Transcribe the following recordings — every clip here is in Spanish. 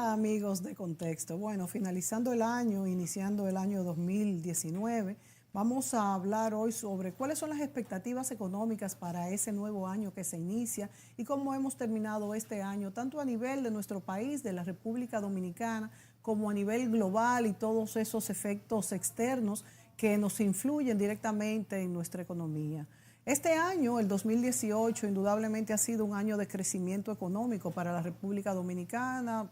Hola amigos de Contexto. Bueno, finalizando el año, iniciando el año 2019, vamos a hablar hoy sobre cuáles son las expectativas económicas para ese nuevo año que se inicia y cómo hemos terminado este año, tanto a nivel de nuestro país, de la República Dominicana, como a nivel global y todos esos efectos externos que nos influyen directamente en nuestra economía. Este año, el 2018, indudablemente ha sido un año de crecimiento económico para la República Dominicana.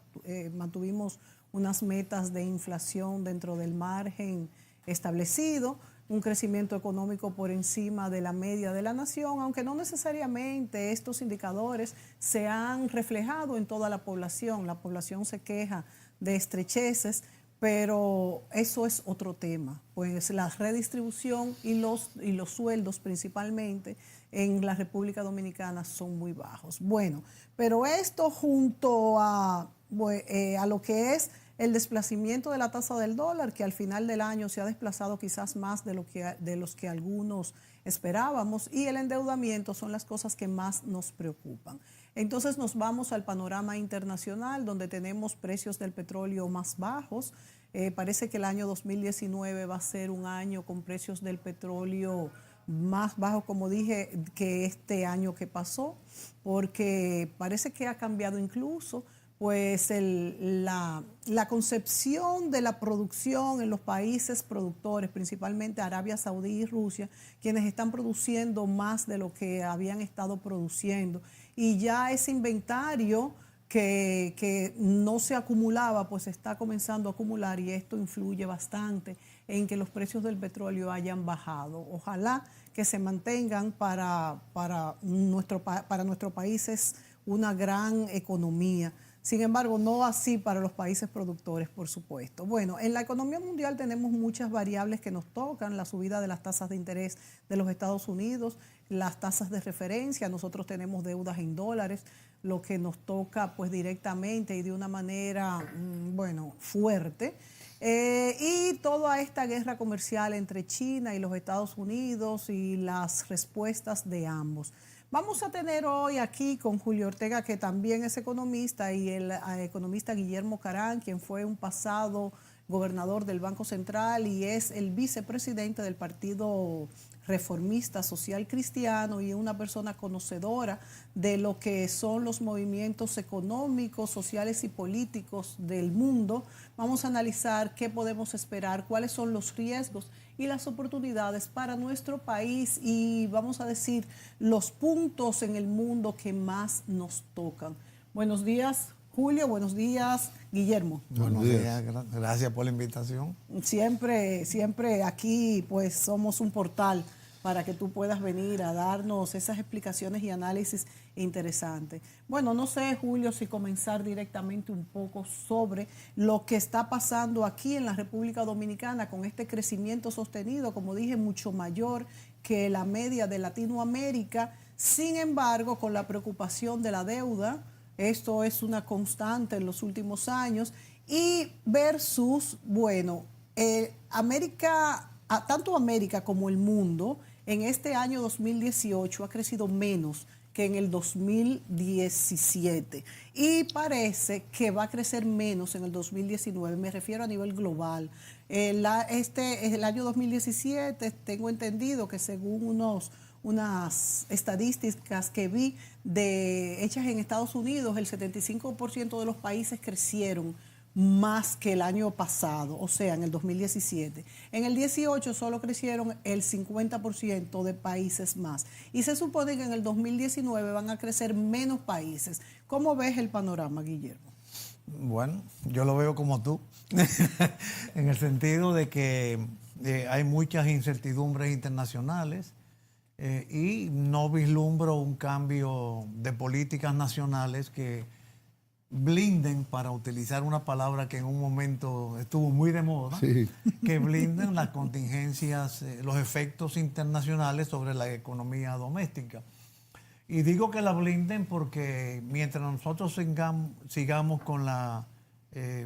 Mantuvimos unas metas de inflación dentro del margen establecido, un crecimiento económico por encima de la media de la nación, aunque no necesariamente estos indicadores se han reflejado en toda la población. La población se queja de estrecheces, pero eso es otro tema, pues la redistribución y los sueldos principalmente en la República Dominicana son muy bajos. Bueno, pero esto junto a lo que es el desplazamiento de la tasa del dólar, que al final del año se ha desplazado quizás más de los que algunos esperábamos, y el endeudamiento son las cosas que más nos preocupan. Entonces nos vamos al panorama internacional, donde tenemos precios del petróleo más bajos. Parece que el año 2019 va a ser un año con precios del petróleo más bajos, como dije, que este año que pasó, porque parece que ha cambiado incluso pues la concepción de la producción en los países productores, principalmente Arabia Saudí y Rusia, quienes están produciendo más de lo que habían estado produciendo. Y ya ese inventario que no se acumulaba, pues está comenzando a acumular, y esto influye bastante en que los precios del petróleo hayan bajado. Ojalá que se mantengan para nuestro país, es una gran economía. Sin embargo, no así para los países productores, por supuesto. Bueno, en la economía mundial tenemos muchas variables que nos tocan: la subida de las tasas de interés de los Estados Unidos, las tasas de referencia. Nosotros tenemos deudas en dólares, lo que nos toca pues directamente y de una manera, fuerte. Y toda esta guerra comercial entre China y los Estados Unidos y las respuestas de ambos. Vamos a tener hoy aquí con Julio Ortega, que también es economista, y el economista Guillermo Carán, quien fue un pasado gobernador del Banco Central y es el vicepresidente del Partido Reformista Social Cristiano, y una persona conocedora de lo que son los movimientos económicos, sociales y políticos del mundo. Vamos a analizar qué podemos esperar, cuáles son los riesgos y las oportunidades para nuestro país, y vamos a decir los puntos en el mundo que más nos tocan. Buenos días, Julio. Buenos días, Guillermo. Buenos días, gracias por la invitación. Siempre aquí pues somos un portal para que tú puedas venir a darnos esas explicaciones y análisis interesantes. Bueno, no sé, Julio, si comenzar directamente un poco sobre lo que está pasando aquí en la República Dominicana con este crecimiento sostenido, como dije, mucho mayor que la media de Latinoamérica. Sin embargo, con la preocupación de la deuda, esto es una constante en los últimos años, y versus, América, tanto América como el mundo, en este año 2018 ha crecido menos que en el 2017, y parece que va a crecer menos en el 2019, me refiero a nivel global. El año 2017 tengo entendido que según unas estadísticas que vi hechas en Estados Unidos, el 75% de los países crecieron más que el año pasado, o sea, en el 2017. En el 18 solo crecieron el 50% de países más. Y se supone que en el 2019 van a crecer menos países. ¿Cómo ves el panorama, Guillermo? Bueno, yo lo veo como tú, en el sentido de que hay muchas incertidumbres internacionales y no vislumbro un cambio de políticas nacionales que blinden, para utilizar una palabra que en un momento estuvo muy de moda, sí, que blinden las contingencias, los efectos internacionales sobre la economía doméstica. Y digo que la blinden porque mientras nosotros sigamos con la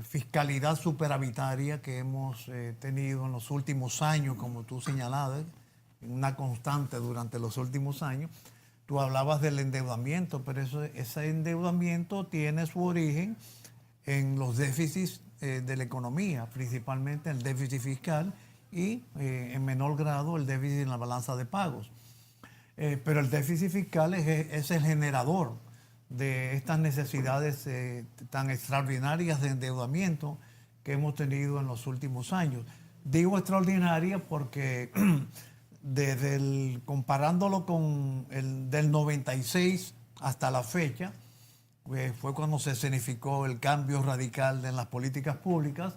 fiscalidad superavitaria que hemos tenido en los últimos años, como tú señalabas, una constante durante los últimos años. Tú hablabas del endeudamiento, pero ese endeudamiento tiene su origen en los déficits de la economía, principalmente el déficit fiscal y en menor grado el déficit en la balanza de pagos. Pero el déficit fiscal es el generador de estas necesidades tan extraordinarias de endeudamiento que hemos tenido en los últimos años. Digo extraordinaria porque comparándolo con el del 96 hasta la fecha, fue cuando se escenificó el cambio radical en las políticas públicas,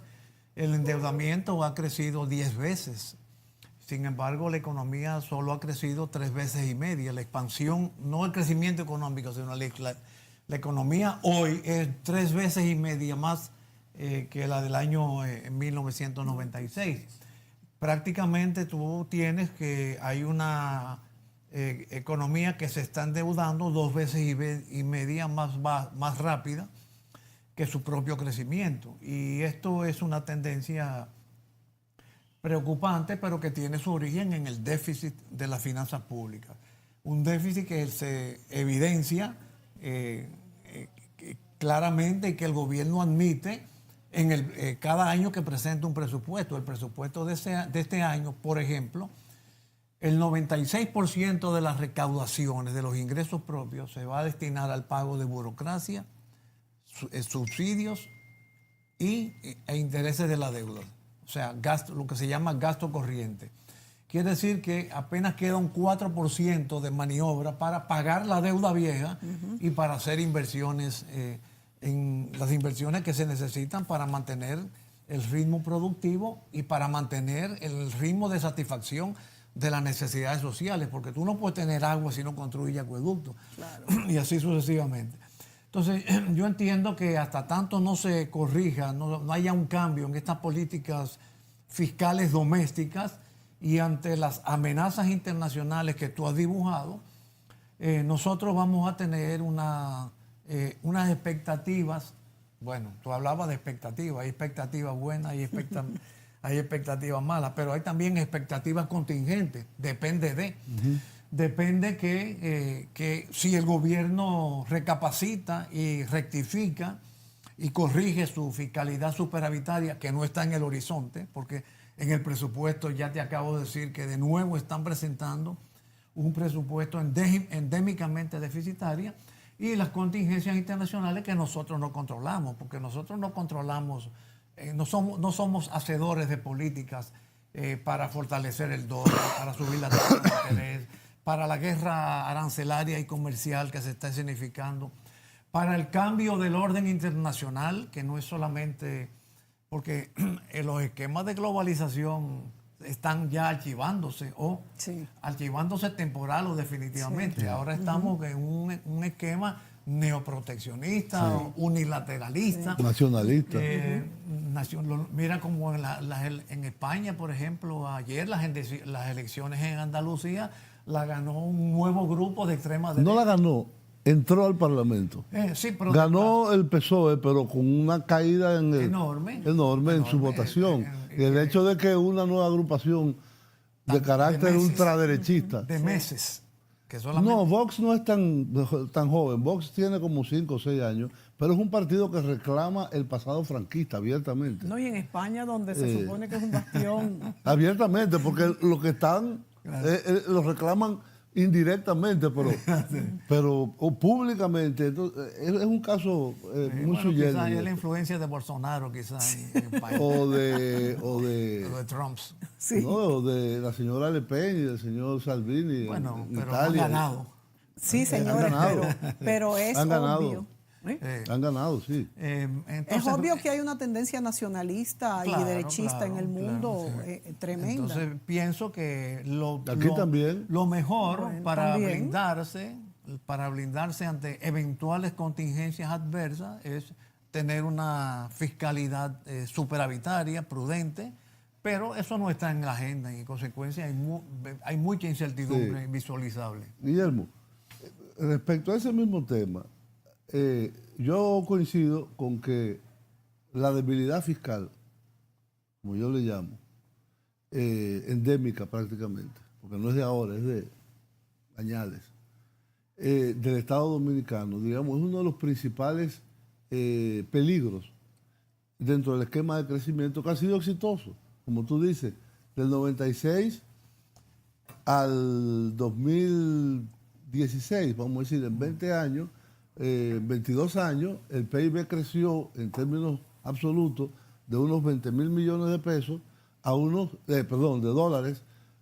el endeudamiento ha crecido 10 veces. Sin embargo, la economía solo ha crecido 3 veces y media. La expansión, no el crecimiento económico, sino la economía hoy es 3 veces y media más que la del año 1996. Prácticamente tú tienes que hay una economía que se está endeudando 2 veces y media más rápida que su propio crecimiento. Y esto es una tendencia preocupante, pero que tiene su origen en el déficit de las finanzas públicas. Un déficit que se evidencia claramente y que el gobierno admite en cada año que presenta un presupuesto. El presupuesto de este año, por ejemplo, el 96% de las recaudaciones de los ingresos propios se va a destinar al pago de burocracia, subsidios e intereses de la deuda. O sea, gasto, lo que se llama gasto corriente. Quiere decir que apenas queda un 4% de maniobra para pagar la deuda vieja y para hacer inversiones, en las inversiones que se necesitan para mantener el ritmo productivo y para mantener el ritmo de satisfacción de las necesidades sociales, porque tú no puedes tener agua si no construyes acueductos, claro. Y así sucesivamente. Entonces, yo entiendo que hasta tanto no se corrija, no haya un cambio en estas políticas fiscales domésticas y ante las amenazas internacionales que tú has dibujado, nosotros vamos a tener unas expectativas. Bueno, tú hablabas de expectativas, hay expectativas buenas, hay expectativas malas, pero hay también expectativas contingentes, depende de... Depende que si el gobierno recapacita y rectifica y corrige su fiscalidad superavitaria, que no está en el horizonte, porque en el presupuesto ya te acabo de decir que de nuevo están presentando un presupuesto endémicamente deficitario, y las contingencias internacionales que nosotros no controlamos, porque nosotros no controlamos, no somos hacedores de políticas para fortalecer el dólar, para subir la tasa de interés, para la guerra arancelaria y comercial que se está escenificando, para el cambio del orden internacional, que no es solamente porque los esquemas de globalización están ya archivándose o archivándose temporal o definitivamente. Sí. Ahora estamos en un esquema neoproteccionista, unilateralista, nacionalista. Mira como en España, por ejemplo, ayer las elecciones en Andalucía la ganó un nuevo grupo de extrema derecha. No la ganó, entró al Parlamento. Sí, pero ganó el PSOE, pero con una caída enorme en su votación. Y el hecho de que una nueva agrupación de carácter ultraderechista. De meses. Que solamente... No, Vox no es tan joven. Vox tiene como 5 o 6 años, pero es un partido que reclama el pasado franquista abiertamente. No, y en España, donde se supone que es un bastión. Abiertamente, porque los que están lo reclaman indirectamente, pero públicamente. Entonces, es un caso muy sui generis. Quizás es la influencia de Bolsonaro, quizás en España. O de Trump. Sí. No, o de la señora Le Pen y del señor Salvini. Bueno, en pero Italia. han ganado. Sí, señores, pero es obvio. Han ganado, sí. Entonces, es obvio que hay una tendencia nacionalista y derechista en el mundo tremenda. Entonces pienso que lo mejor para blindarse ante eventuales contingencias adversas es tener una fiscalidad superavitaria, prudente, pero eso no está en la agenda y en consecuencia hay mucha incertidumbre visualizable. Guillermo, respecto a ese mismo tema, yo coincido con que la debilidad fiscal, como yo le llamo, endémica prácticamente, porque no es de ahora, es de añades, del Estado Dominicano, digamos, es uno de los principales peligros dentro del esquema de crecimiento que ha sido exitoso. Como tú dices, del 96 al 2016, vamos a decir, en 20 años, 22 años, el PIB creció en términos absolutos de unos 20.000 millones de pesos a unos, de dólares,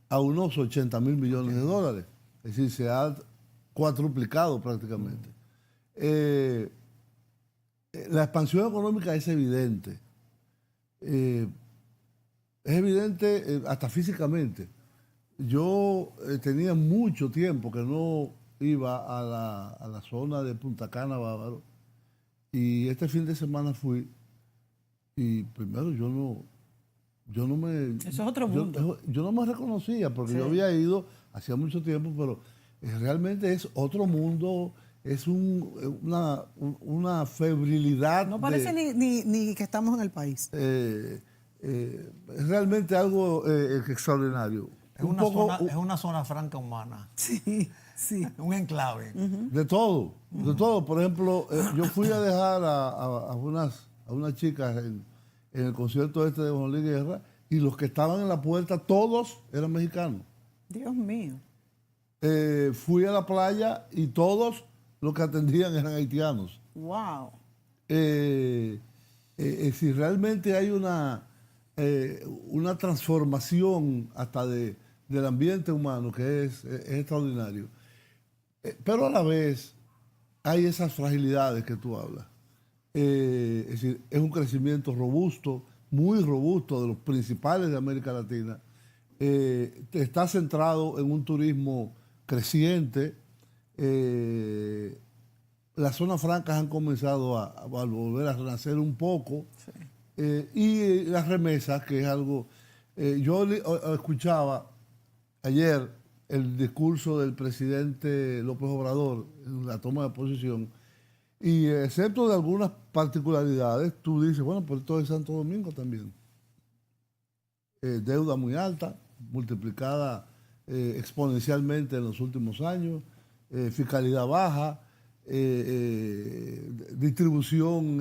a unos 80.000 millones de dólares. Es decir, se ha cuadruplicado prácticamente. La expansión económica es evidente. Es evidente hasta físicamente. Yo tenía mucho tiempo que no iba a la zona de Punta Cana, Bávaro, y este fin de semana fui, y primero yo no me... Eso es otro mundo. Yo no me reconocía, porque Sí. yo había ido hacía mucho tiempo, pero realmente es otro mundo, es una febrilidad. No parece ni que estamos en el país. Es realmente algo extraordinario. Es una zona franca humana, Sí, sí. un enclave. De todo, de todo. Por ejemplo, yo fui a dejar a unas chicas en el concierto de Juan Luis Guerra, y los que estaban en la puerta, todos eran mexicanos. Dios mío. Fui a la playa y todos los que atendían eran haitianos. Wow. Si realmente hay una transformación hasta del ambiente humano que es extraordinario. Pero a la vez hay esas fragilidades que tú hablas. Es decir, es un crecimiento robusto, muy robusto, de los principales de América Latina. Está centrado en un turismo creciente. Las zonas francas han comenzado a volver a renacer un poco. Sí. Y las remesas, que es algo... yo escuchaba ayer el discurso del presidente López Obrador en la toma de posición, y excepto de algunas particularidades, tú dices, bueno, pues esto es Santo Domingo también. Deuda muy alta, multiplicada exponencialmente en los últimos años, fiscalidad baja, distribución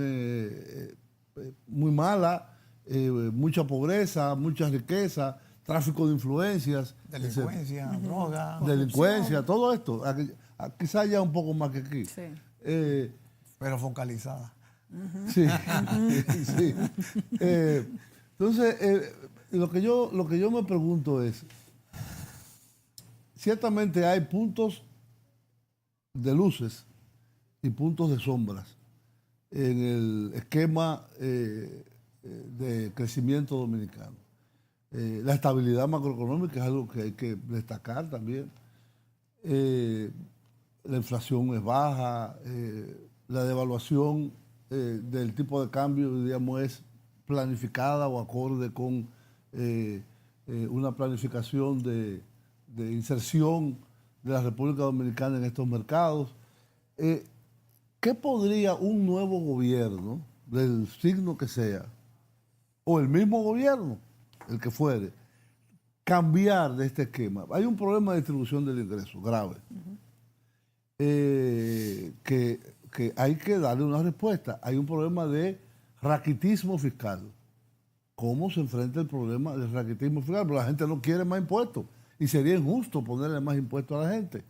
muy mala, mucha pobreza, mucha riqueza, tráfico de influencias, Delincuencia, droga. delincuencia, todo esto. Quizás ya un poco más que aquí. Sí. Pero focalizada. Sí, sí. Entonces, lo que yo me pregunto es, ciertamente hay puntos de luces y puntos de sombras en el esquema de crecimiento dominicano. La estabilidad macroeconómica es algo que hay que destacar también. La inflación es baja, la devaluación del tipo de cambio, digamos, es planificada o acorde con una planificación de inserción de la República Dominicana en estos mercados. ¿Qué podría un nuevo gobierno, del signo que sea, o el mismo gobierno, el que fuere, cambiar de este esquema? Hay un problema de distribución del ingreso grave, que hay que darle una respuesta. Hay un problema de raquitismo fiscal. ¿Cómo se enfrenta el problema del raquitismo fiscal? Porque la gente no quiere más impuestos y sería injusto ponerle más impuestos a la gente.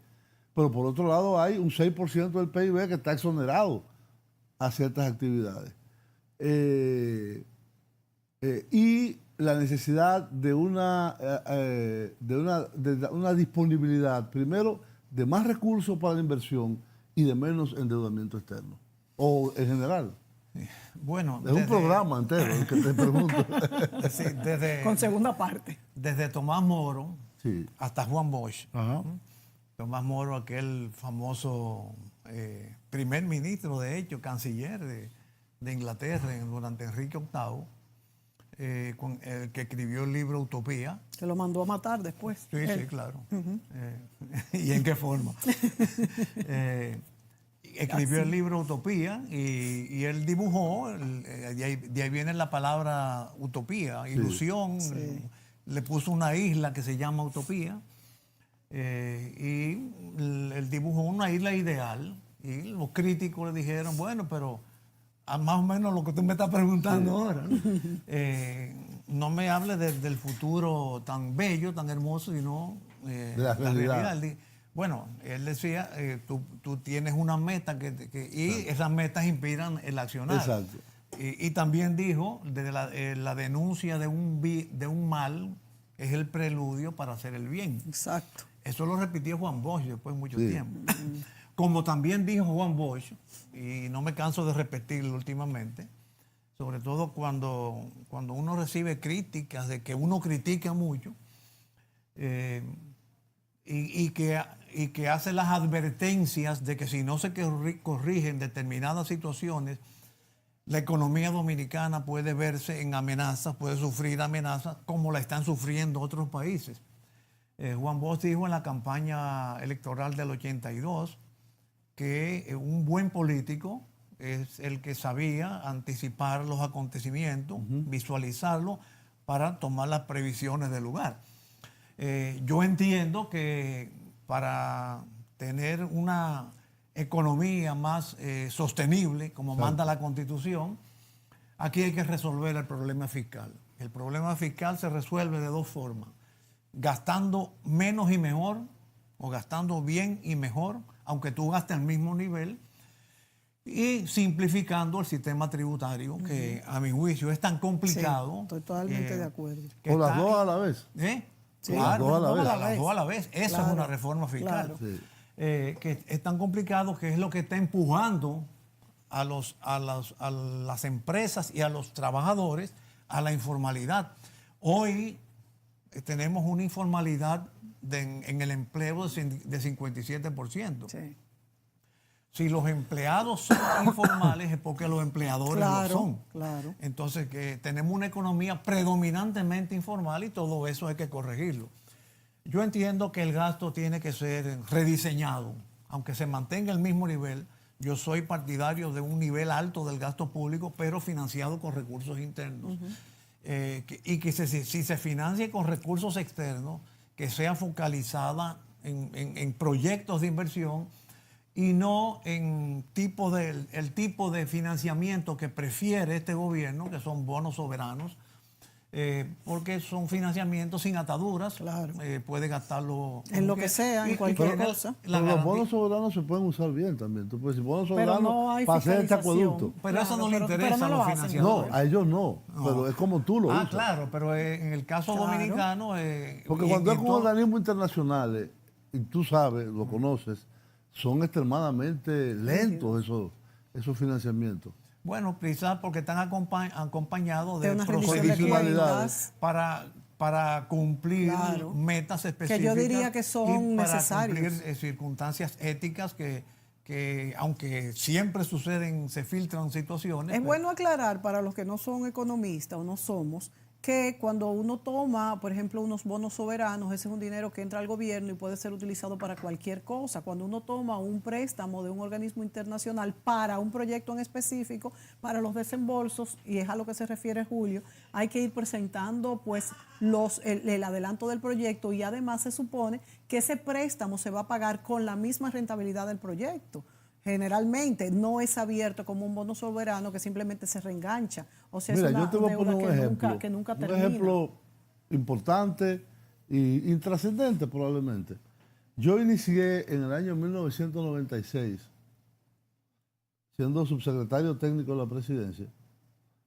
Pero por otro lado hay un 6% del PIB que está exonerado a ciertas actividades. Y la necesidad de una disponibilidad, primero, de más recursos para la inversión y de menos endeudamiento externo. O en general. Bueno, Es un programa entero el que te pregunto. Sí, Con segunda parte. desde Tomás Moro Sí. hasta Juan Bosch. Ajá. Tomás Moro, aquel famoso primer ministro, de hecho, canciller de Inglaterra durante Enrique VIII, el que escribió el libro Utopía. Que lo mandó a matar después. Sí, Él. sí, claro. ¿Y en qué forma? Escribió el libro Utopía y él dibujó, de ahí viene la palabra utopía, ilusión. Sí. Le puso una isla que se llama Utopía. Y él dibujó una isla ideal y los críticos le dijeron, bueno, pero a más o menos lo que tú me estás preguntando ahora. ¿No? No me hable del futuro tan bello, tan hermoso, sino de la realidad. Bueno, él decía, tú tienes una meta y esas metas inspiran el accionar. Exacto. Y también dijo, la denuncia de un mal es el preludio para hacer el bien. Exacto. Eso lo repitió Juan Bosch después de mucho Sí. tiempo. Como también dijo Juan Bosch, y no me canso de repetirlo últimamente, sobre todo cuando uno recibe críticas de que uno critica mucho y que hace las advertencias de que si no se corrigen determinadas situaciones, la economía dominicana puede verse en amenazas, puede sufrir amenazas como la están sufriendo otros países. Juan Bosch dijo en la campaña electoral del 82 que un buen político es el que sabía anticipar los acontecimientos, visualizarlos para tomar las previsiones del lugar. Yo entiendo que para tener una economía más sostenible, como manda la Constitución, aquí hay que resolver el problema fiscal. El problema fiscal se resuelve de dos formas: gastando menos y mejor, o gastando bien y mejor, aunque tú gastes al mismo nivel, y simplificando el sistema tributario, que a mi juicio es tan complicado. Sí, estoy totalmente de acuerdo. O las dos a la vez. Sí, Claro, las dos a la vez. las dos a la vez. Esa Claro, es una reforma fiscal. claro. Sí. Que es tan complicado que es lo que está empujando a las empresas y a los trabajadores a la informalidad. Hoy tenemos una informalidad en el empleo de 57%. Sí. Si los empleados son informales es porque los empleadores lo son. Claro. Entonces, que tenemos una economía predominantemente informal y todo eso hay que corregirlo. Yo entiendo que el gasto tiene que ser rediseñado, aunque se mantenga el mismo nivel. Yo soy partidario de un nivel alto del gasto público, pero financiado con recursos internos. Y que si se financie con recursos externos, que sea focalizada en proyectos de inversión y no en el tipo de financiamiento que prefiere este gobierno, que son bonos soberanos, porque son financiamientos sin ataduras. Claro. Puede gastarlo En lo que sea, en cualquier cosa. La Pero los bonos garantía. soberanos se pueden usar bien también. Tú puedes decir bonos Pero soberanos no hay para hacer este fiscalización. acueducto. Pero eso no le interesa pero no a lo los hacen. financiadores. No, a ellos no, pero es como tú lo usas. Claro, pero en el caso Claro. dominicano... Porque y- cuando y es con todo- organismos internacionales, y tú sabes, lo conoces, son extremadamente lentos esos financiamientos. Bueno, quizás porque están acompañados De de una rendición de procedimientos para cumplir Claro. metas específicas. yo diría que son y para necesarios. cumplir circunstancias éticas que aunque siempre suceden, se filtran situaciones. Es bueno aclarar para los que no son economistas o no somos, que cuando uno toma, por ejemplo, unos bonos soberanos, ese es un dinero que entra al gobierno y puede ser utilizado para cualquier cosa. Cuando uno toma un préstamo de un organismo internacional para un proyecto en específico, para los desembolsos, y es a lo que se refiere Julio, hay que ir presentando pues el adelanto del proyecto, y además se supone que ese préstamo se va a pagar con la misma rentabilidad del proyecto. Generalmente no es abierto como un bono soberano que simplemente se reengancha. O sea, Mira, es una yo te voy a poner deuda un ejemplo. que nunca un termina. ejemplo importante y intrascendente probablemente. Yo inicié en el año 1996, siendo subsecretario técnico de la presidencia,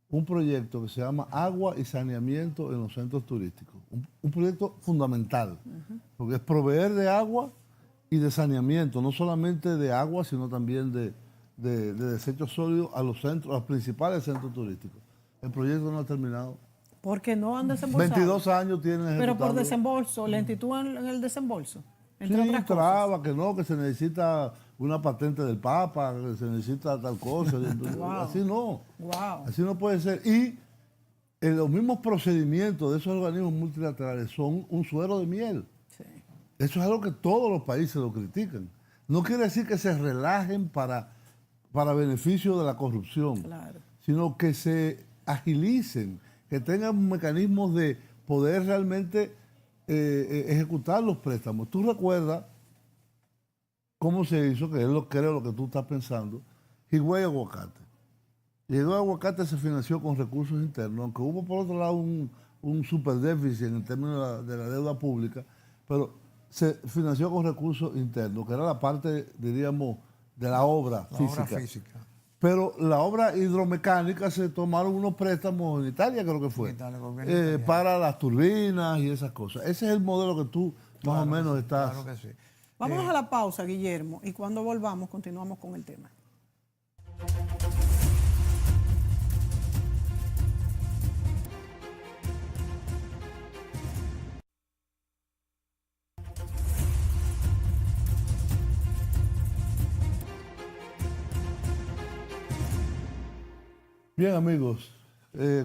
un proyecto que se llama Agua y Saneamiento en los Centros Turísticos. Un proyecto fundamental, porque es proveer de agua y de saneamiento, no solamente de agua, sino también de desechos sólidos a los principales centros turísticos. El proyecto no ha terminado. Porque no han desembolsado. 22 años tienen Pero por ejecutando. desembolso, lentitud en el desembolso. Entre Sí, otras cosas. traba, que no, que se necesita una patente del Papa, que se necesita tal cosa. Así no. Wow. Así no puede ser. Y los mismos procedimientos de esos organismos multilaterales son un suero de miel. Sí. Eso es algo que todos los países lo critican. No quiere decir que se relajen para beneficio de la corrupción, Claro. sino que se agilicen, que tengan mecanismos de poder realmente ejecutar los préstamos. Tú recuerdas cómo se hizo, que es creo lo que tú estás pensando, Higüey Aguacate. Y el aguacate se financió con recursos internos, aunque hubo por otro lado un superdéficit en términos de la deuda pública, pero se financió con recursos internos, que era la parte, diríamos, de la obra La física. obra física. Pero la obra hidromecánica se tomaron unos préstamos en Italia, creo que fue, En Italia, el gobierno italiano. para las turbinas y esas cosas. Ese es el modelo que tú más o Claro que menos sí, estás... Claro que sí. Vamos a la pausa, Guillermo, y cuando volvamos continuamos con el tema. Bien, amigos,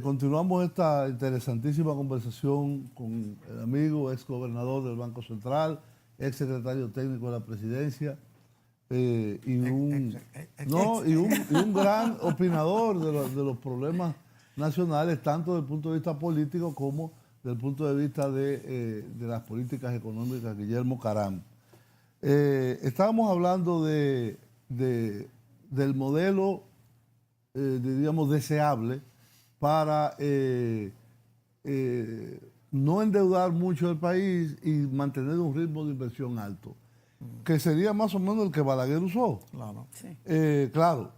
continuamos esta interesantísima conversación con el amigo, ex gobernador del Banco Central, ex secretario técnico de la presidencia, y un gran opinador de los problemas nacionales, tanto desde el punto de vista político como desde el punto de vista de las políticas económicas, Guillermo Caram. Estábamos hablando del modelo, diríamos, deseable para no endeudar mucho el país y mantener un ritmo de inversión alto, que sería más o menos el que Balaguer usó. Claro. Sí. Claro,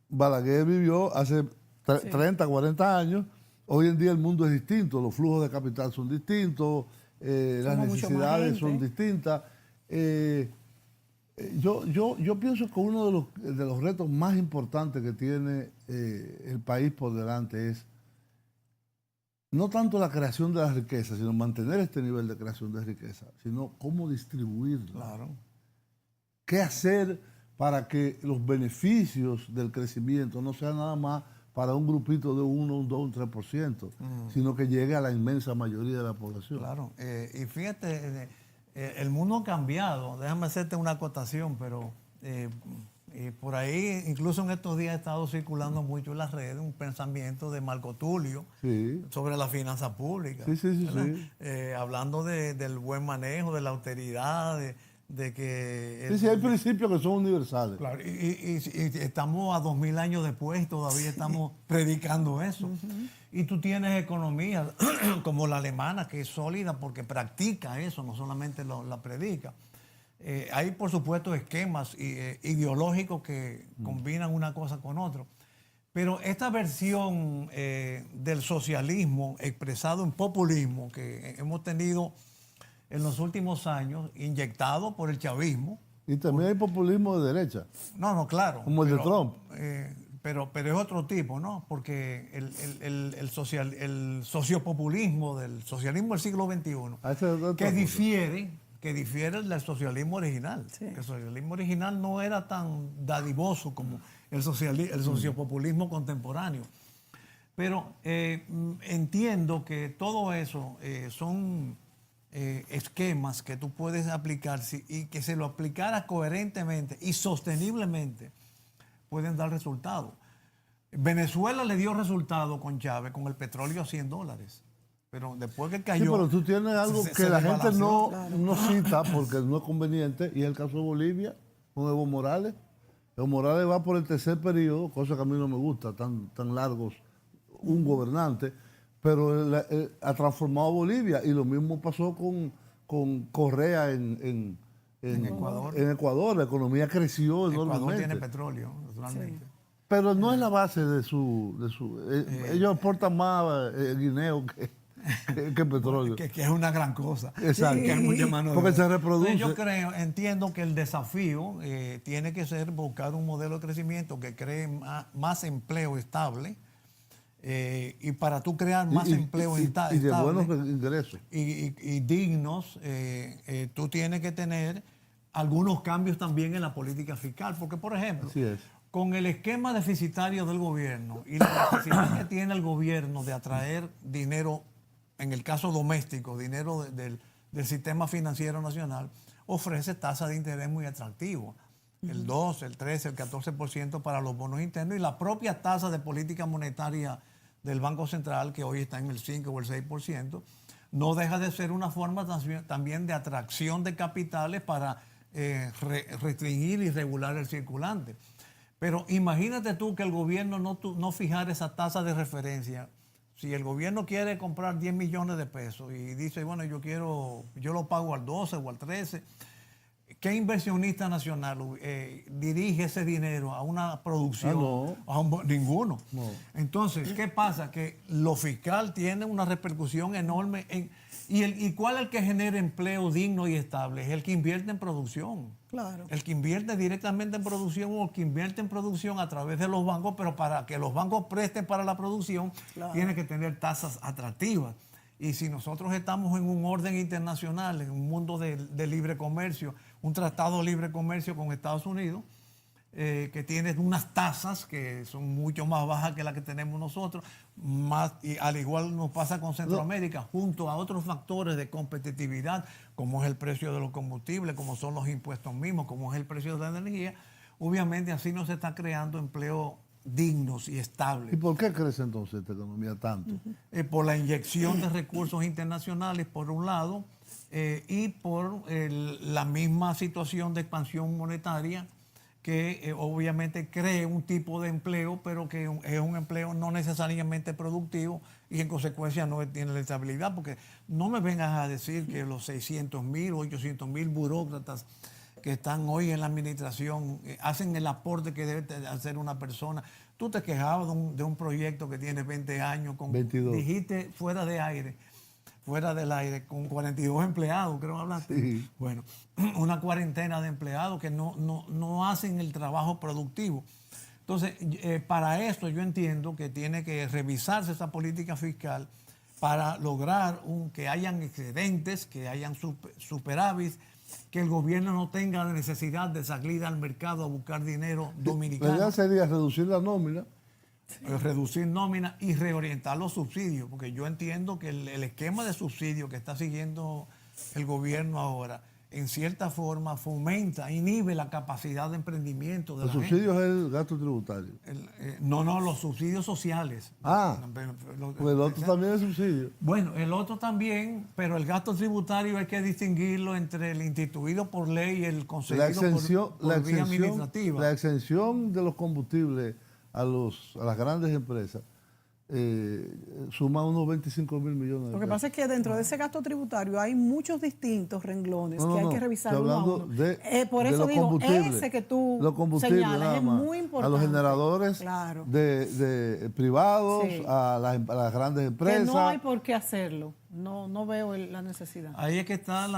Balaguer vivió hace 30, 40 años. Hoy en día el mundo es distinto, los flujos de capital son distintos, las Somos mucho más necesidades son gente. distintas. Yo pienso que uno de los retos más importantes que tiene el país por delante es no tanto la creación de la riqueza, sino mantener este nivel de creación de riqueza, sino cómo distribuirla. Claro. ¿Qué hacer para que los beneficios del crecimiento no sean nada más para un grupito de 1, un 2, un 3%, sino que llegue a la inmensa mayoría de la población? Claro. Y fíjate, el mundo ha cambiado. Déjame hacerte una acotación, pero por ahí, incluso en estos días ha estado circulando mucho en las redes un pensamiento de Marco Tulio Sí. sobre la finanza pública. Sí. Hablando del buen manejo, de la austeridad, de que... Sí, hay principios que son universales. Claro, y estamos a 2000 años después y todavía estamos predicando eso. Y tú tienes economías como la alemana, que es sólida porque practica eso, no solamente la predica. Hay, por supuesto, esquemas ideológicos que combinan una cosa con otra. Pero esta versión del socialismo expresado en populismo que hemos tenido en los últimos años, inyectado por el chavismo. Y también hay populismo de derecha. No, claro. Como el de Trump. Pero es otro tipo, ¿no? Porque el sociopopulismo del socialismo del siglo XXI, que difiere del socialismo original. Sí. El socialismo original no era tan dadivoso como el sociopopulismo contemporáneo. Pero entiendo que todo eso son esquemas que tú puedes aplicar y que se lo aplicara coherentemente y sosteniblemente pueden dar resultados. Venezuela le dio resultado con Chávez, con el petróleo a $100. Pero después que cayó... Sí, pero tú tienes algo que la gente desbalanceó. no cita porque no es conveniente, y es el caso de Bolivia con Evo Morales. Evo Morales va por el tercer periodo, cosa que a mí no me gusta, tan largos un gobernante, pero ha transformado Bolivia, y lo mismo pasó con Correa en Ecuador. En Ecuador, la economía creció Ecuador enormemente. tiene petróleo, naturalmente. Sí. Pero no es la base de su... ellos exportan más guineo que petróleo. Que es una gran cosa. Exacto. Que es mucha mano de Porque se obra. reproduce. Entonces, yo entiendo que el desafío tiene que ser buscar un modelo de crecimiento que cree más empleo estable. Y para tú crear más empleo estable y de buenos ingresos. y dignos, tú tienes que tener algunos cambios también en la política fiscal. Porque, por ejemplo, Así es. con el esquema deficitario del gobierno y la necesidad que tiene el gobierno de atraer dinero, en el caso doméstico, dinero del sistema financiero nacional, ofrece tasas de interés muy atractivas. El 2, el 13, el 14% para los bonos internos, y la propia tasa de política monetaria del Banco Central, que hoy está en el 5 o el 6%, no deja de ser una forma también de atracción de capitales para restringir y regular el circulante. Pero imagínate tú que el gobierno no fijara esa tasa de referencia. Si el gobierno quiere comprar 10 millones de pesos y dice, bueno, yo lo pago al 12 o al 13, ¿qué inversionista nacional dirige ese dinero a una producción? No. Ninguno. No. Entonces, ¿qué pasa? Que lo fiscal tiene una repercusión enorme ¿y cuál es el que genera empleo digno y estable? Es el que invierte en producción. Claro. El que invierte directamente en producción o el que invierte en producción a través de los bancos, pero para que los bancos presten para la producción, Claro. tiene que tener tasas atractivas. Y si nosotros estamos en un orden internacional, en un mundo de libre comercio, un tratado de libre comercio con Estados Unidos, que tiene unas tasas que son mucho más bajas que las que tenemos nosotros, y al igual nos pasa con Centroamérica, junto a otros factores de competitividad, como es el precio de los combustibles, como son los impuestos mismos, como es el precio de la energía, obviamente así no se está creando empleo dignos y estables. ¿Y por qué crece entonces esta economía tanto? Por la inyección de recursos internacionales, por un lado, y por la misma situación de expansión monetaria que obviamente cree un tipo de empleo, pero que es un empleo no necesariamente productivo y en consecuencia no tiene la estabilidad, porque no me vengas a decir que los 600,000 o 800,000 burócratas que están hoy en la administración hacen el aporte que debe hacer una persona. Tú te quejabas de un proyecto que tiene 20 años, 22. Dijiste fuera del aire, con 42 empleados, creo que hablaste. Sí. Bueno, una cuarentena de empleados que no hacen el trabajo productivo. Entonces, para esto yo entiendo que tiene que revisarse esa política fiscal para lograr que hayan excedentes, que hayan superávit, que el gobierno no tenga la necesidad de salir al mercado a buscar dinero dominicano. La idea sería reducir la nómina. Reducir nómina y reorientar los subsidios, porque yo entiendo que el esquema de subsidio que está siguiendo el gobierno ahora, en cierta forma fomenta, inhibe la capacidad de emprendimiento de Los la gente. subsidios es el gasto tributario. No, los subsidios sociales. Pues el otro también es subsidio. Bueno, el otro también, pero el gasto tributario hay que distinguirlo entre el instituido por ley y el concedido por vía administrativa. La exención de los combustibles a las grandes empresas suma unos 25,000 millones de pesos. Lo que pasa es que dentro de ese gasto tributario hay muchos distintos renglones que hay que revisar estoy uno a hablando uno. Por eso los digo, combustibles. ese que tú Los combustibles señalas nada es más. muy importante. A los generadores Claro. de privados, Sí. a las grandes empresas. Que no hay por qué hacerlo. No veo la necesidad. Ahí es que está,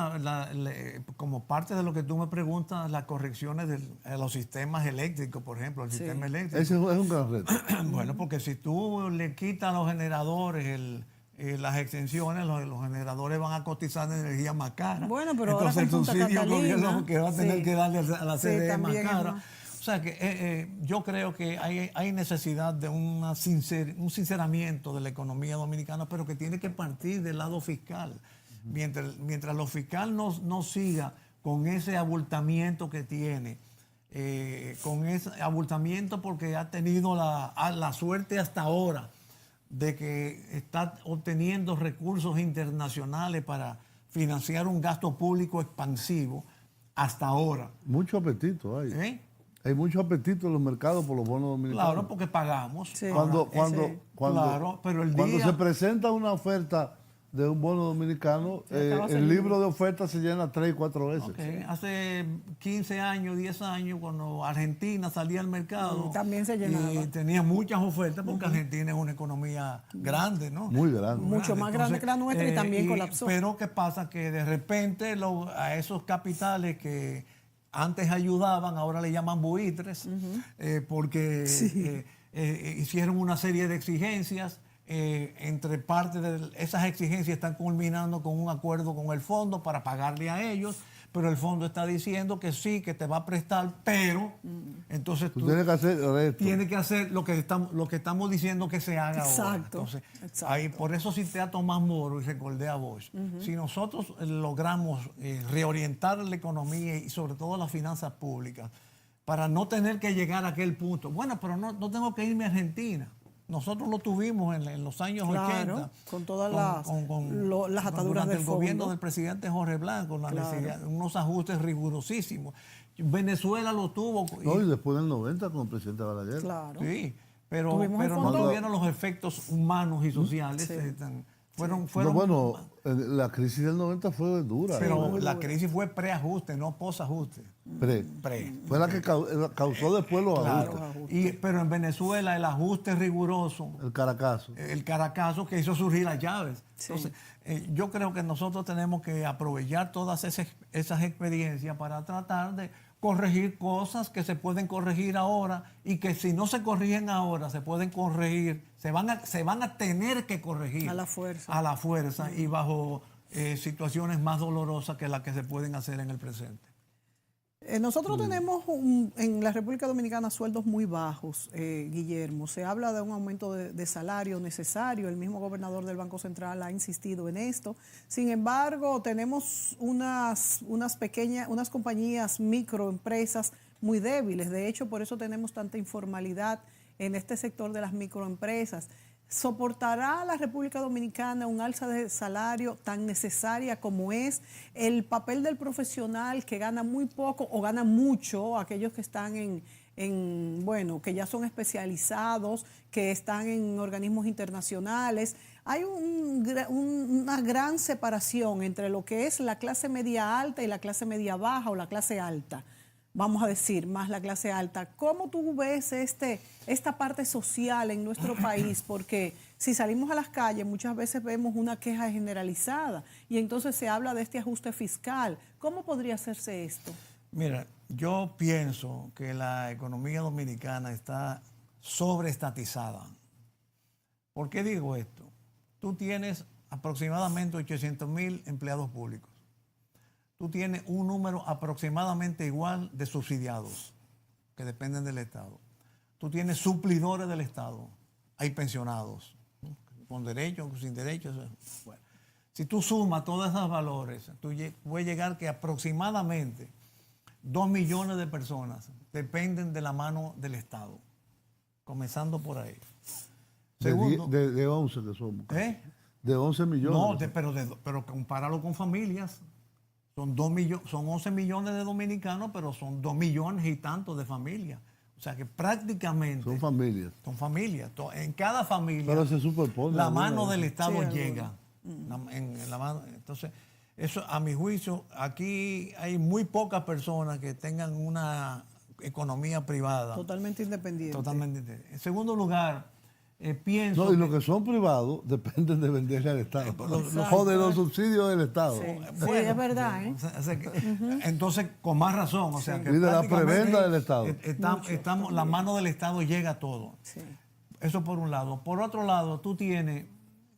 como parte de lo que tú me preguntas, las correcciones de los sistemas eléctricos, por ejemplo, el sistema eléctrico. Ese es un gran reto. Bueno, porque si tú le quitas a los generadores las extensiones, los generadores van a cotizar energía más cara. Bueno, pero entonces ahora el con Punta subsidio el Catalina, gobierno que va a tener sí. que darle a la Sí, CDE más también es cara. más. O sea que yo creo que hay necesidad de un sinceramiento de la economía dominicana, pero que tiene que partir del lado fiscal. Mientras lo fiscal no siga con ese abultamiento que tiene, con ese abultamiento porque ha tenido la suerte hasta ahora de que está obteniendo recursos internacionales para financiar un gasto público expansivo hasta ahora. Mucho apetito hay. ¿Eh? Hay mucho apetito en los mercados por los bonos dominicanos. Claro, porque pagamos. Sí. Cuando Claro, pero el cuando día- se presenta una oferta de un bono dominicano, acaba el saliendo. libro de ofertas se llena 3 y 4 veces. Ok, hace 15 años, 10 años, cuando Argentina salía al mercado, También se llenaba. y tenía muchas ofertas porque Argentina es una economía grande, ¿no? Muy grande. Mucho más grande que la nuestra y también colapsó. Pero ¿qué pasa? Que de repente a esos capitales que antes ayudaban, ahora le llaman buitres, porque hicieron una serie de exigencias. Entre parte de esas exigencias están culminando con un acuerdo con el fondo para pagarle a ellos, pero el fondo está diciendo que sí, que te va a prestar, pero entonces Tú tienes que hacer esto. tienes que hacer lo que estamos diciendo que se haga ahora. Exacto, Entonces, exacto. ahí, por eso cité a Tomás Moro y recordé a Bosch. Si nosotros logramos reorientar la economía y sobre todo las finanzas públicas para no tener que llegar a aquel punto, bueno, pero no tengo que irme a Argentina. Nosotros lo tuvimos en los años Claro, 80. con todas las ataduras durante del el fondo. gobierno del presidente Jorge Blanco, la Claro. necesidad, unos ajustes rigurosísimos. Venezuela lo tuvo. No, y después del 90 con el presidente Balaguer. Claro. Sí, pero Tuvimos el no fondo. tuvieron los efectos humanos y sociales. Sí. Fueron, No, bueno, la crisis del 90 fue dura. pero muy la dura. crisis fue preajuste, no posajuste. Pre. Fue la que causó después los Claro. ajustes. Pero en Venezuela el ajuste riguroso, El Caracazo. el Caracazo que hizo surgir las llaves. Sí. Entonces, yo creo que nosotros tenemos que aprovechar todas esas experiencias para tratar de corregir cosas que se pueden corregir ahora y que si no se corrigen ahora se pueden corregir, se van a tener que corregir A la fuerza. a la fuerza y bajo situaciones más dolorosas que las que se pueden hacer en el presente. Nosotros tenemos en la República Dominicana sueldos muy bajos, Guillermo. Se habla de un aumento de salario necesario. El mismo gobernador del Banco Central ha insistido en esto. Sin embargo, tenemos unas compañías, microempresas muy débiles. De hecho, por eso tenemos tanta informalidad en este sector de las microempresas. ¿Soportará la República Dominicana un alza de salario tan necesaria como es el papel del profesional que gana muy poco o gana mucho, aquellos que están que ya son especializados, que están en organismos internacionales? Hay una gran separación entre lo que es la clase media alta y la clase media baja o la clase alta. Vamos a decir, más la clase alta. ¿Cómo tú ves esta parte social en nuestro país? Porque si salimos a las calles muchas veces vemos una queja generalizada y entonces se habla de este ajuste fiscal. ¿Cómo podría hacerse esto? Mira, yo pienso que la economía dominicana está sobreestatizada. ¿Por qué digo esto? Tú tienes aproximadamente 800,000 empleados públicos. Tú tienes un número aproximadamente igual de subsidiados que dependen del Estado. Tú tienes suplidores del Estado. Hay pensionados, ¿no? Con derechos, sin derechos. Bueno, si tú sumas todos esos valores, tú puedes llegar que aproximadamente 2 millones de personas dependen de la mano del Estado, comenzando por ahí. Segundo, De 11 que somos. ¿eh? De 11 millones. No, pero compáralo con familias. Son 11 millones de dominicanos, pero son 2 millones y tantos de familias. O sea que prácticamente... Son familias. Son familias. En cada familia... Pero se superpone. La mano del Estado Sí, llega. Entonces, eso a mi juicio, aquí hay muy pocas personas que tengan una economía privada. Totalmente independiente. Totalmente. En segundo lugar, pienso... No, y los que son privados dependen de venderle al Estado. O de los subsidios del Estado. Sí, Bueno, es verdad, ¿eh? o sea entonces, con más razón, o sea que Y de la prácticamente prebenda del Estado. La mano del Estado llega a todo. Sí. Eso por un lado. Por otro lado, tú tienes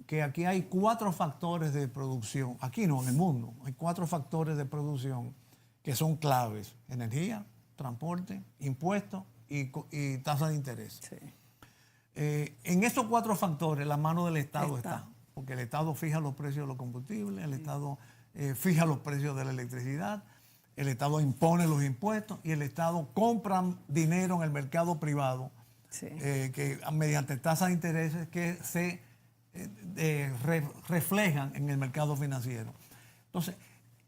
que aquí hay 4 factores de producción. Aquí no, en el mundo. Hay 4 factores de producción que son claves. Energía, transporte, impuestos y tasa de interés. Sí. En esos 4 factores la mano del Estado está, porque el Estado fija los precios de los combustibles, el Estado fija los precios de la electricidad, el Estado impone los impuestos y el Estado compra dinero en el mercado privado, Sí. que mediante tasas de intereses que se reflejan en el mercado financiero. Entonces,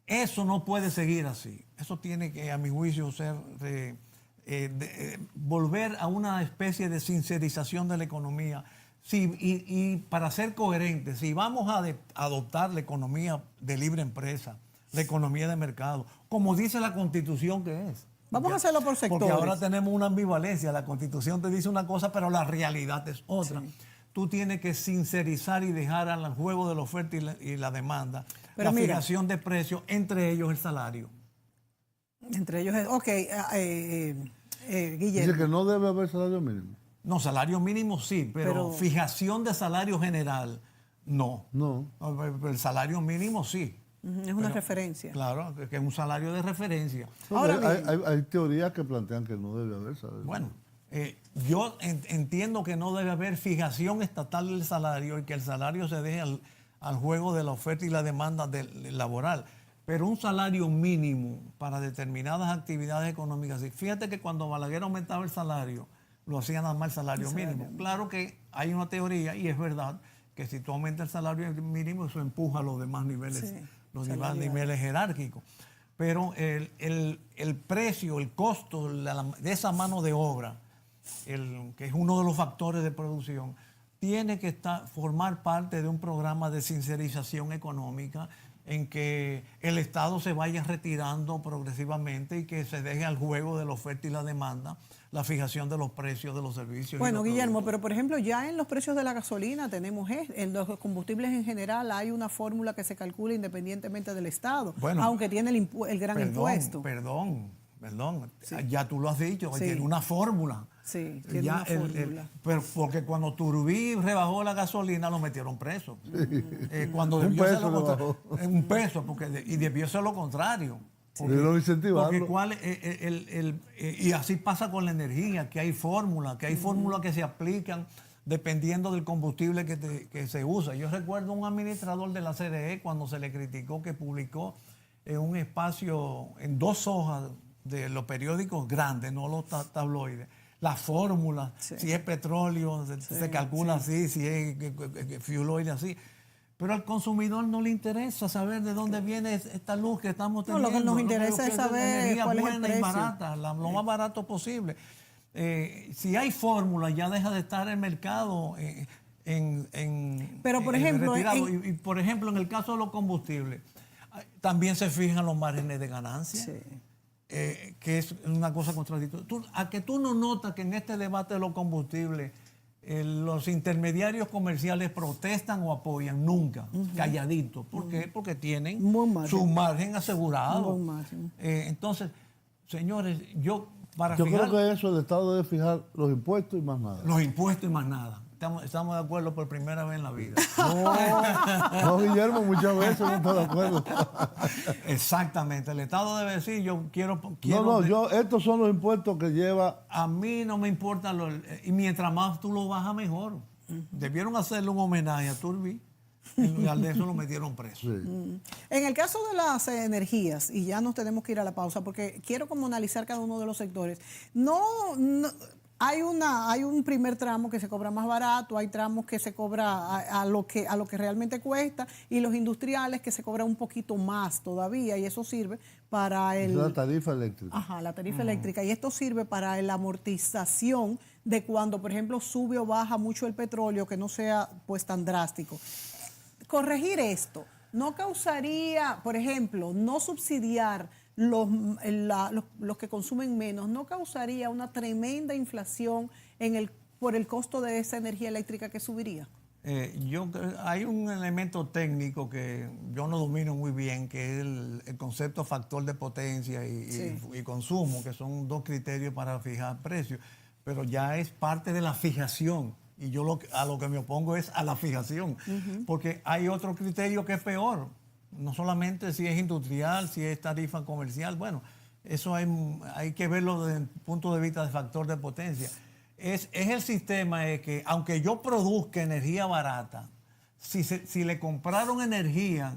eso no puede seguir así. Eso tiene que, a mi juicio, ser... volver a una especie de sincerización de la economía. Y para ser coherentes, si vamos a adoptar la economía de libre empresa, la economía de mercado, como dice la Constitución que es. Vamos a hacerlo por sectores. Porque ahora tenemos una ambivalencia. La Constitución te dice una cosa, pero la realidad es otra. Sí. Tú tienes que sincerizar y dejar al juego de la oferta y la demanda, pero la fijación de precios, entre ellos el salario. Entre ellos, ok, Guillermo. Dice que no debe haber salario mínimo. No, salario mínimo sí, pero fijación de salario general, no. No. El salario mínimo sí. Es una referencia. Claro, que es un salario de referencia. Ahora hay teorías que plantean que no debe haber salario. Bueno, yo entiendo que no debe haber fijación estatal del salario y que el salario se deje al juego de la oferta y la demanda laboral. Pero un salario mínimo para determinadas actividades económicas. Fíjate que cuando Balaguer aumentaba el salario, lo hacía nada más el salario mínimo. Claro que hay una teoría, y es verdad, que si tú aumentas el salario mínimo, eso empuja a los demás niveles, los demás niveles jerárquicos. Pero el precio, el costo de esa mano de obra, que es uno de los factores de producción, tiene que formar parte de un programa de sincerización económica en que el Estado se vaya retirando progresivamente y que se deje al juego de la oferta y la demanda la fijación de los precios de los servicios. Bueno, Guillermo, pero por ejemplo, ya en los precios de la gasolina tenemos, en los combustibles en general, hay una fórmula que se calcula independientemente del Estado, bueno, aunque tiene el gran impuesto. Perdón, sí. Ya tú lo has dicho, sí. Tiene una fórmula. Sí, tiene una fórmula. Pero porque cuando Turbí rebajó la gasolina, lo metieron preso. Cuando un debió peso un peso, y debió ser lo contrario. Porque y así pasa con la energía, que hay fórmulas, que se aplican dependiendo del combustible que se usa. Yo recuerdo un administrador de la CDE cuando se le criticó que publicó en un espacio, en 2 hojas de los periódicos grandes, no los tabloides, la fórmula, si es petróleo, se calcula así, si es fuel oil así. Pero al consumidor no le interesa saber de dónde viene esta luz que estamos teniendo. No, lo que nos interesa es saber cuál es el precio. Y barata, lo más barato posible. Si hay fórmula, ya deja de estar el mercado Pero, por ejemplo, retirado. Y, por ejemplo, en el caso de los combustibles, también se fijan los márgenes de ganancia. Sí. Que es una cosa contradictoria. ¿A que tú no notas que en este debate de los combustibles los intermediarios comerciales protestan o apoyan? Nunca, calladitos. ¿Por qué? Porque tienen su margen asegurado. Entonces, señores, yo creo que eso, el Estado debe fijar los impuestos y más nada. Los impuestos y más nada. Estamos de acuerdo por primera vez en la vida. No, Guillermo, muchas veces no estoy de acuerdo. Exactamente. El Estado debe decir, yo quiero estos son los impuestos que lleva. A mí no me importa, y mientras más tú lo bajas, mejor. Debieron hacerle un homenaje a Turbí, y al de eso lo metieron preso. Sí. En el caso de las energías, y ya nos tenemos que ir a la pausa, porque quiero como analizar cada uno de los sectores. Hay un primer tramo que se cobra más barato, hay tramos que se cobra a lo que realmente cuesta, y los industriales que se cobra un poquito más todavía, y eso sirve para la tarifa eléctrica. Ajá, la tarifa eléctrica, y esto sirve para la amortización de cuando, por ejemplo, sube o baja mucho el petróleo, que no sea pues tan drástico. Corregir esto no causaría, por ejemplo, no subsidiar los que consumen menos, no causaría una tremenda inflación por el costo de esa energía eléctrica que subiría. Hay un elemento técnico que yo no domino muy bien, que es el concepto factor de potencia y consumo, que son 2 criterios para fijar precios, pero ya es parte de la fijación. Y yo a lo que me opongo es a la fijación, porque hay otro criterio que es peor. No solamente si es industrial, si es tarifa comercial, bueno, eso hay que verlo desde el punto de vista de factor de potencia. Es el sistema que, aunque yo produzca energía barata, si le compraron energía,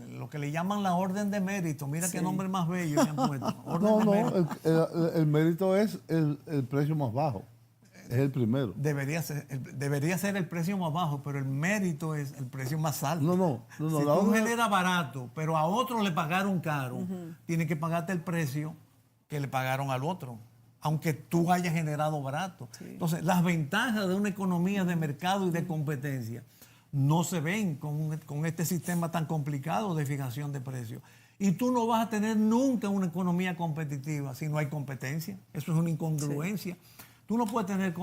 lo que le llaman la orden de mérito, mira qué nombre más bello le han puesto. El mérito es el precio más bajo. Es el primero. Debería ser el precio más bajo, pero el mérito es el precio más alto. No. Si tú generas barato, pero a otro le pagaron caro, tienes que pagarte el precio que le pagaron al otro, aunque tú hayas generado barato. Sí. Entonces, las ventajas de una economía de mercado y de competencia no se ven con este sistema tan complicado de fijación de precios. Y tú no vas a tener nunca una economía competitiva si no hay competencia. Eso es una incongruencia. Sí. Tú no puedes tener,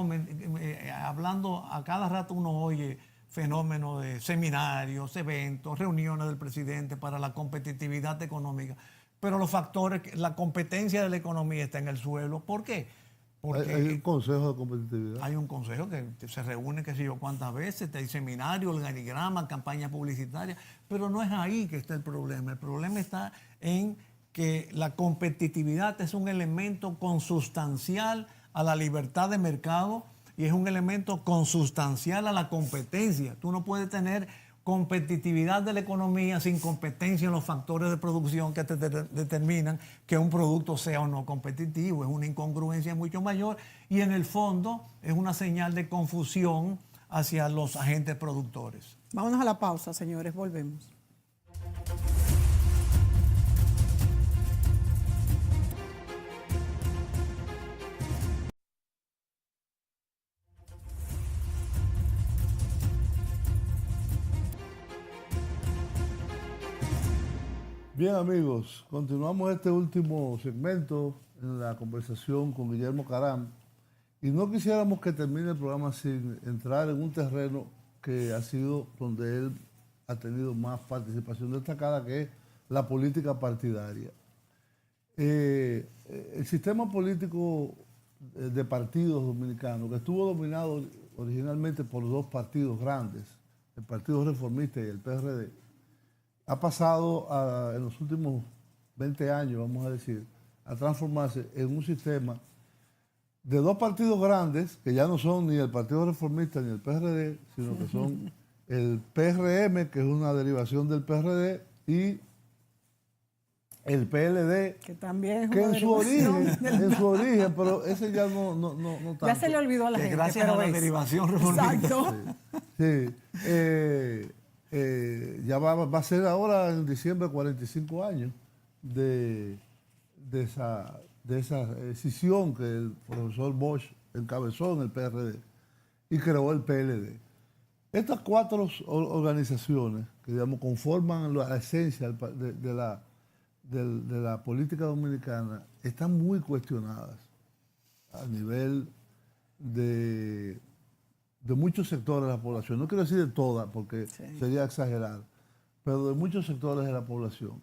hablando a cada rato uno oye fenómenos de seminarios, eventos, reuniones del presidente para la competitividad económica, pero los factores, la competencia de la economía está en el suelo. ¿Por qué? Porque hay un consejo de competitividad. Hay un consejo que se reúne qué sé yo cuántas veces, hay seminarios, organigrama, campaña publicitaria, pero no es ahí que está el problema. El problema está en que la competitividad es un elemento consustancial a la libertad de mercado y es un elemento consustancial a la competencia. Tú no puedes tener competitividad de la economía sin competencia en los factores de producción que determinan que un producto sea o no competitivo. Es una incongruencia mucho mayor y en el fondo es una señal de confusión hacia los agentes productores. Vámonos a la pausa, señores, volvemos. Bien, amigos, continuamos este último segmento en la conversación con Guillermo Caram y no quisiéramos que termine el programa sin entrar en un terreno que ha sido donde él ha tenido más participación destacada, que es la política partidaria. El sistema político de partidos dominicanos, que estuvo dominado originalmente por dos partidos grandes, el Partido Reformista y el PRD, ha pasado en los últimos 20 años, vamos a decir, a transformarse en un sistema de dos partidos grandes, que ya no son ni el Partido Reformista ni el PRD, sino que son el PRM, que es una derivación del PRD, y el PLD, Que también es que una en su derivación origen, pero ese ya no tanto. Ya se le olvidó a la Que gente, gracias a pero la es. derivación reformista. Exacto. Sí. Ya va a ser ahora en diciembre 45 años de esa decisión que el profesor Bosch encabezó en el PRD y creó el PLD. Estas cuatro organizaciones que digamos conforman la esencia de la política dominicana están muy cuestionadas a nivel de muchos sectores de la población. No quiero decir de todas porque sería exagerar, pero de muchos sectores de la población.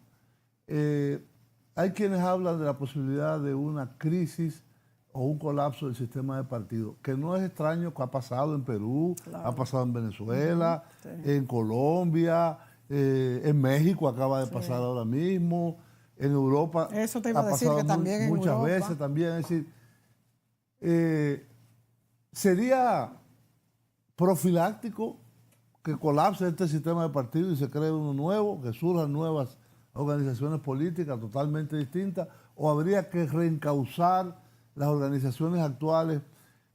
Hay quienes hablan de la posibilidad de una crisis o un colapso del sistema de partidos, que no es extraño, que ha pasado en Perú, ha pasado en Venezuela, en Colombia, en México acaba de pasar ahora mismo, en Europa Eso te iba ha a decir, pasado que también en muchas Europa. veces también. Es decir, sería profiláctico que colapse este sistema de partidos y se cree uno nuevo, que surjan nuevas organizaciones políticas totalmente distintas, o habría que reencauzar las organizaciones actuales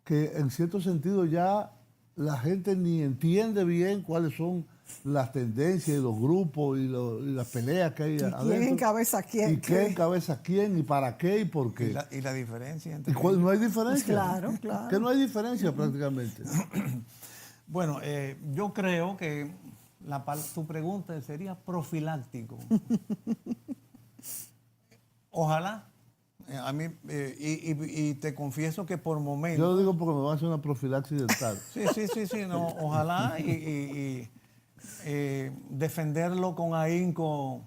que en cierto sentido ya la gente ni entiende bien cuáles son las tendencias y los grupos y las peleas que hay adentro. ¿Quién encabeza a quién? ¿Y qué encabeza a quién? ¿Y para qué? ¿Y por qué? Y la diferencia entre No hay diferencia. Claro, claro. Que no hay diferencia prácticamente. Bueno, yo creo que tu pregunta sería profiláctico. Ojalá. A mí, y te confieso que por momentos... Yo lo digo porque me va a hacer una profilaxis dental. Sí, no, ojalá y defenderlo con ahínco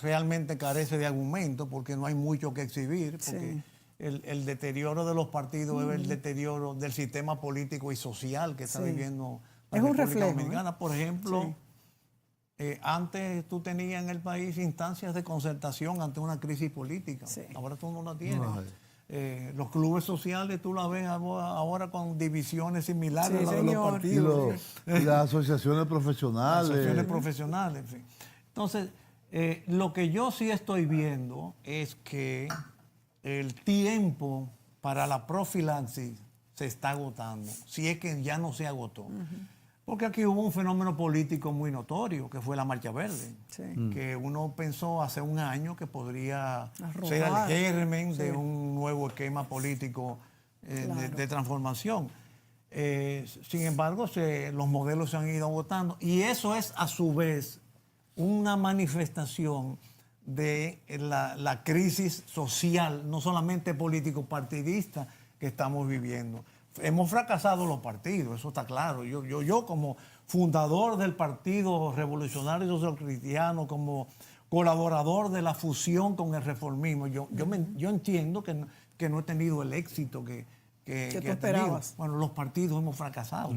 realmente carece de argumento porque no hay mucho que exhibir, porque el deterioro de los partidos es el deterioro del sistema político y social que está viviendo la Es un República reflejo, Dominicana. Por ejemplo, antes tú tenías en el país instancias de concertación ante una crisis política. Ahora tú no la tienes. Los clubes sociales tú la ves ahora con divisiones similares a las de los partidos. Y las asociaciones profesionales. Las asociaciones profesionales, en fin. Entonces, lo que yo sí estoy viendo es que el tiempo para la profilaxis se está agotando, si es que ya no se agotó. Porque aquí hubo un fenómeno político muy notorio, que fue la Marcha Verde, que uno pensó hace un año que podría ser el germen de un nuevo esquema político de transformación. Sin embargo, los modelos se han ido agotando y eso es a su vez una manifestación de la crisis social, no solamente político-partidista que estamos viviendo. Hemos fracasado los partidos, eso está claro. Yo como fundador del Partido Revolucionario Social Cristiano, como colaborador de la fusión con el reformismo, yo entiendo que no he tenido el éxito que he tenido. Bueno, los partidos hemos fracasado.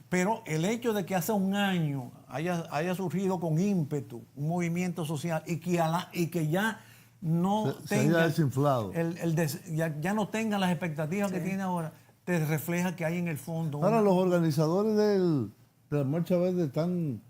Pero el hecho de que hace un año haya surgido con ímpetu un movimiento social y que ya no tenga desinflado. Ya no tenga las expectativas que tiene ahora, te refleja que hay en el fondo. Ahora, los organizadores del de la Marcha Verde están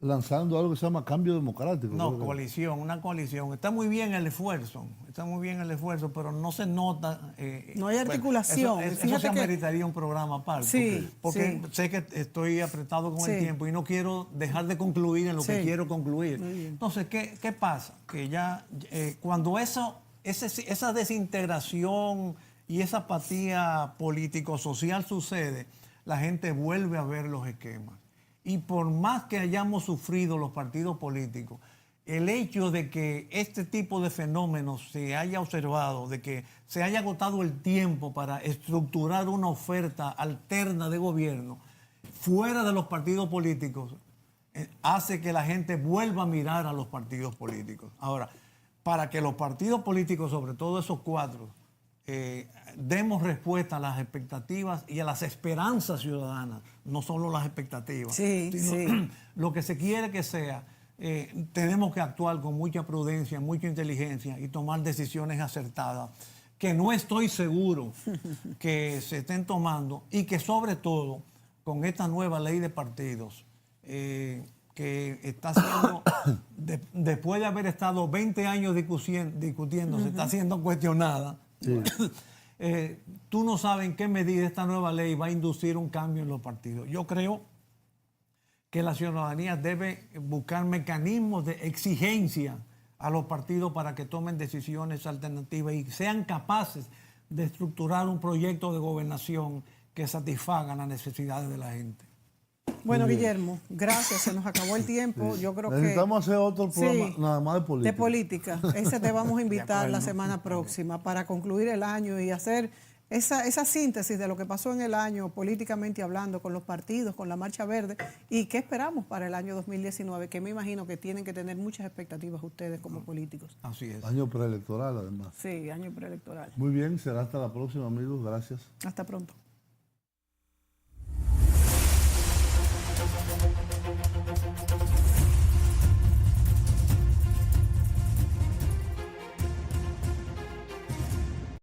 lanzando algo que se llama Cambio Democrático. No, creo que. coalición, una coalición. Está muy bien el esfuerzo, pero no se nota. No hay articulación. Bueno, eso Fíjate se que- ameritaría un programa aparte. Sí, porque sí. sé que estoy apretado con el Sí. tiempo y no quiero dejar de concluir en lo que Sí. quiero concluir. Muy bien. Entonces, ¿qué pasa? Que ya cuando esa desintegración y esa apatía político-social sucede, la gente vuelve a ver los esquemas. Y por más que hayamos sufrido los partidos políticos, el hecho de que este tipo de fenómenos se haya observado, de que se haya agotado el tiempo para estructurar una oferta alterna de gobierno fuera de los partidos políticos, hace que la gente vuelva a mirar a los partidos políticos. Ahora, para que los partidos políticos, sobre todo esos cuatro, demos respuesta a las expectativas y a las esperanzas ciudadanas, no solo las expectativas, Sí, sino sí. lo que se quiere que sea. Tenemos que actuar con mucha prudencia, mucha inteligencia y tomar decisiones acertadas, que no estoy seguro que se estén tomando, y que sobre todo con esta nueva ley de partidos, que está siendo, después de haber estado 20 años discutiendo, se está siendo cuestionada. Sí. Tú no sabes en qué medida esta nueva ley va a inducir un cambio en los partidos. Yo creo que la ciudadanía debe buscar mecanismos de exigencia a los partidos para que tomen decisiones alternativas y sean capaces de estructurar un proyecto de gobernación que satisfaga las necesidades de la gente. Bueno, Guillermo, gracias. Se nos acabó el tiempo. Yo creo que Necesitamos hacer otro programa nada más de política. de política. Ese te vamos a invitar la semana próxima para concluir el año y hacer esa síntesis de lo que pasó en el año políticamente hablando, con los partidos, con la Marcha Verde, y qué esperamos para el año 2019, que me imagino que tienen que tener muchas expectativas ustedes como políticos. Así es. Año preelectoral, además. Sí, año preelectoral. Muy bien, será hasta la próxima, amigos. Gracias. Hasta pronto.